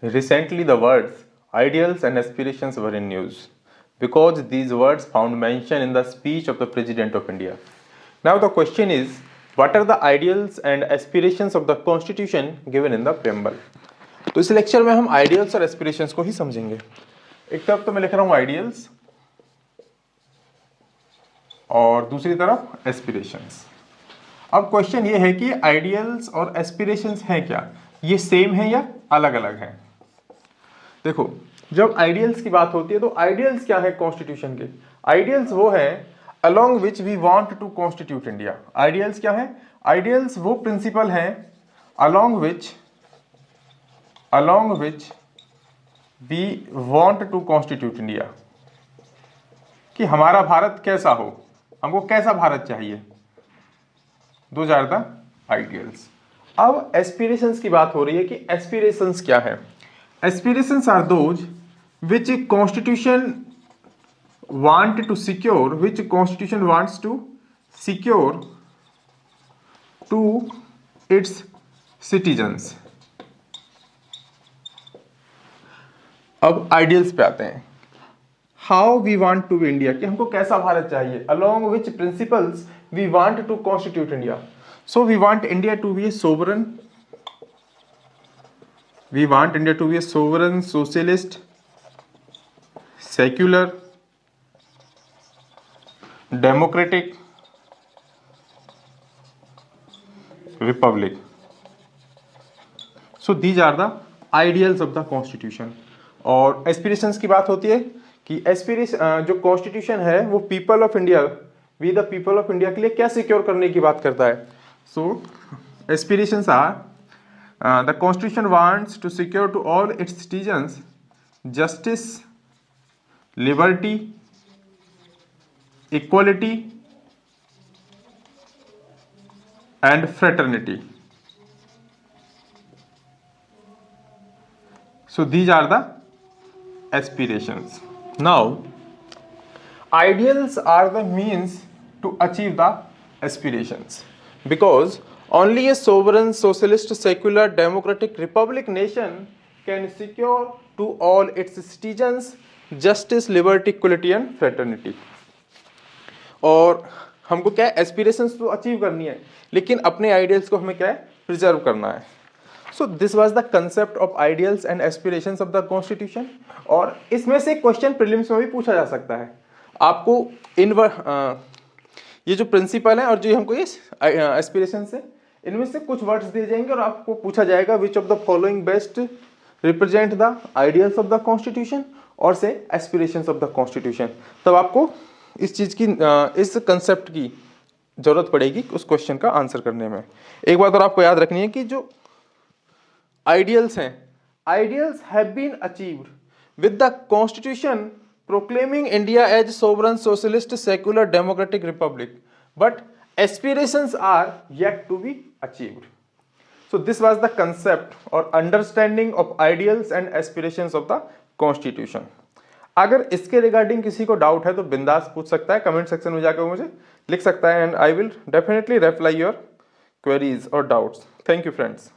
Recently, the words ideals and aspirations were in news because these words found mention in the speech of the President of India. Now, the question is, what are the ideals and aspirations of the Constitution given in the preamble? तो इस lecture में हम ideals और aspirations को ही समझेंगे। एक तरफ तो मैं लिख रहा हूं आइडियल्स और दूसरी तरफ एस्पिरेशंस। अब क्वेश्चन ये है कि आइडियल्स और एस्पिरेशंस हैं क्या, ये सेम है या अलग अलग हैं? देखो, जब आइडियल्स की बात होती है तो आइडियल्स क्या है कॉन्स्टिट्यूशन के? आइडियल्स वो है along which we want to constitute India. Ideals क्या है? आइडियल्स वो प्रिंसिपल हैं along which we want to constitute India, कि हमारा भारत कैसा हो, हमको कैसा भारत चाहिए। Those are the ideals. अब एस्पिरेशंस की बात हो रही है कि एस्पिरेशंस क्या है? Aspirations are those which Constitution want to secure, which Constitution wants to secure to its citizens. अब आइडियल्स पे आते हैं। How we want to be India, कि हमको कैसा भारत चाहिए। Along which principles we want to constitute India. So we want India to be a sovereign, we want India to be a sovereign, socialist, secular, democratic republic. So these are the ideals of the constitution. और aspirations की बात होती है कि aspiration जो constitution है वो people of India, we the people of India के लिए क्या सिक्योर करने की बात करता है। So aspirations are the constitution wants to secure to all its citizens justice, liberty, equality and fraternity. So these are the aspirations. Now ideals are the means to achieve the aspirations, because only a sovereign, socialist, secular, democratic republic nation can secure to all its citizens justice, liberty, equality and fraternity. और हमको क्या है, aspirations तो achieve करनी है, लेकिन अपने ideals को हमें क्या है, प्रिजर्व करना है। So this was the concept of ideals and aspirations of the constitution. और इसमें से क्वेश्चन प्रीलिम्स में भी पूछा जा सकता है। आपको ये जो प्रिंसिपल है और जो हमको ये एस्पिरेशंस है, इनमें से कुछ वर्ड्स दिए जाएंगे और आपको पूछा जाएगा which of the following best represent the ideals of the constitution और से एस्पिरेशंस ऑफ द कॉन्स्टिट्यूशन। तब आपको इस चीज की इस कंसेप्ट की जरूरत पड़ेगी उस क्वेश्चन का आंसर करने में। एक बात और आपको याद रखनी है कि जो आइडियल्स हैं, ideals have been achieved with the constitution proclaiming India as sovereign, socialist, secular, democratic republic, but aspirations are yet to be achieved. So this was the concept or understanding of ideals and aspirations of the constitution. अगर इसके regarding किसी को doubt है तो बिंदास पूछ सकता है, कमेंट सेक्शन में जाकर मुझे लिख सकता है, and I will definitely reply your queries और डाउट्स। Thank you friends.